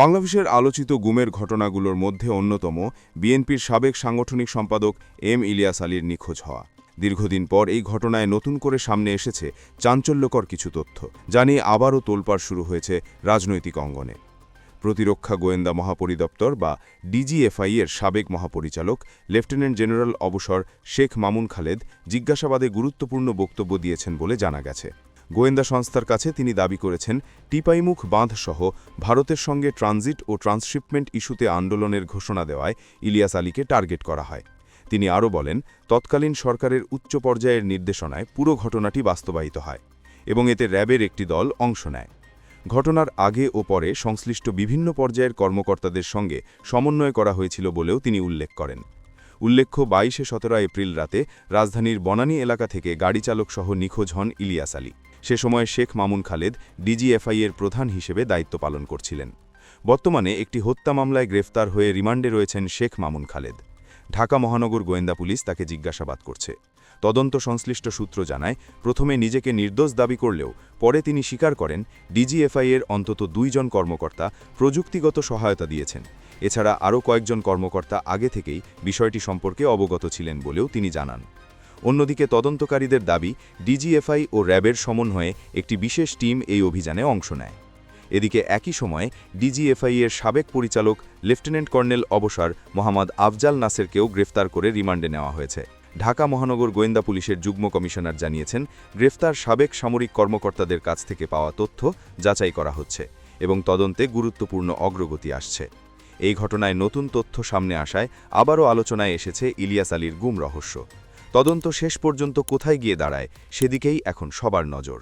বাংলাদেশের আলোচিত গুমের ঘটনাগুলোর মধ্যে অন্যতম বিএনপির সাবেক সাংগঠনিক সম্পাদক এম ইলিয়াস আলীর নিখোঁজ হওয়া। দীর্ঘদিন পর এই ঘটনায় নতুন করে সামনে এসেছে চাঞ্চল্যকর কিছু তথ্য, যা নিয়ে আবারও তোলপাড় শুরু হয়েছে রাজনৈতিক অঙ্গনে। প্রতিরক্ষা গোয়েন্দা মহাপরিদপ্তর বা ডিজিএফআই এর সাবেক মহাপরিচালক লেফটেন্যান্ট জেনারেল অবসর শেখ মামুন খালেদ জিজ্ঞাসাবাদে গুরুত্বপূর্ণ বক্তব্য দিয়েছেন বলে জানা গেছে। গোয়েন্দা সংস্থার কাছে তিনি দাবি করেছেন, টিপাইমুখ বাঁধসহ ভারতের সঙ্গে ট্রানজিট ও ট্রান্সশিপমেন্ট ইস্যুতে আন্দোলনের ঘোষণা দেওয়ায় ইলিয়াস আলীকে টার্গেট করা হয়। তিনি আরও বলেন, তৎকালীন সরকারের উচ্চ পর্যায়ের নির্দেশনায় পুরো ঘটনাটি বাস্তবায়িত হয় এবং এতে র্যাবের একটি দল অংশ নেয়। ঘটনার আগে ও পরে সংশ্লিষ্ট বিভিন্ন পর্যায়ের কর্মকর্তাদের সঙ্গে সমন্বয় করা হয়েছিল বলেও তিনি উল্লেখ করেন। উল্লেখ্য, 22-17 এপ্রিল রাতে রাজধানীর বনানী এলাকা থেকে গাড়ি চালকসহ নিখোঁজ হন ইলিয়াস আলী। সে সময় শেখ মামুন খালেদ ডিজিএফআই এর প্রধান হিসেবে দায়িত্ব পালন করছিলেন। বর্তমানে একটি হত্যা মামলায় গ্রেফতার হয়ে রিমান্ডে রয়েছেন শেখ মামুন খালেদ। ঢাকা মহানগর গোয়েন্দা পুলিশ তাকে জিজ্ঞাসাবাদ করছে। তদন্ত সংশ্লিষ্ট সূত্র জানায়, প্রথমে নিজেকে নির্দোষ দাবি করলেও পরে তিনি স্বীকার করেন ডিজিএফআই এর অন্তত 2 জন কর্মকর্তা প্রযুক্তিগত সহায়তা দিয়েছেন। এছাড়া আরও কয়েকজন কর্মকর্তা আগে থেকেই বিষয়টি সম্পর্কে অবগত ছিলেন বলেও তিনি জানান। অন্যদিকে তদন্তকারীদের দাবি, ডিজিএফআই ও র্যাবের সমন্বয়ে একটি বিশেষ টিম এই অভিযানে অংশ নেয়। এদিকে একই সময়ে ডিজিএফআই এর সাবেক পরিচালক লেফটেন্যান্ট কর্নেল অবসর মোহাম্মদ আফজাল নাসেরকেও গ্রেফতার করে রিমান্ডে নেওয়া হয়েছে। ঢাকা মহানগর গোয়েন্দা পুলিশের যুগ্ম কমিশনার জানিয়েছেন, গ্রেফতার সাবেক সামরিক কর্মকর্তাদের কাছ থেকে পাওয়া তথ্য যাচাই করা হচ্ছে এবং তদন্তে গুরুত্বপূর্ণ অগ্রগতি আসছে। এই ঘটনায় নতুন তথ্য সামনে আসায় আবারও আলোচনায় এসেছে ইলিয়াস আলীর গুম রহস্য। তদন্ত শেষ পর্যন্ত কোথায় গিয়ে দাঁড়ায়, সেদিকেই এখন সবার নজর।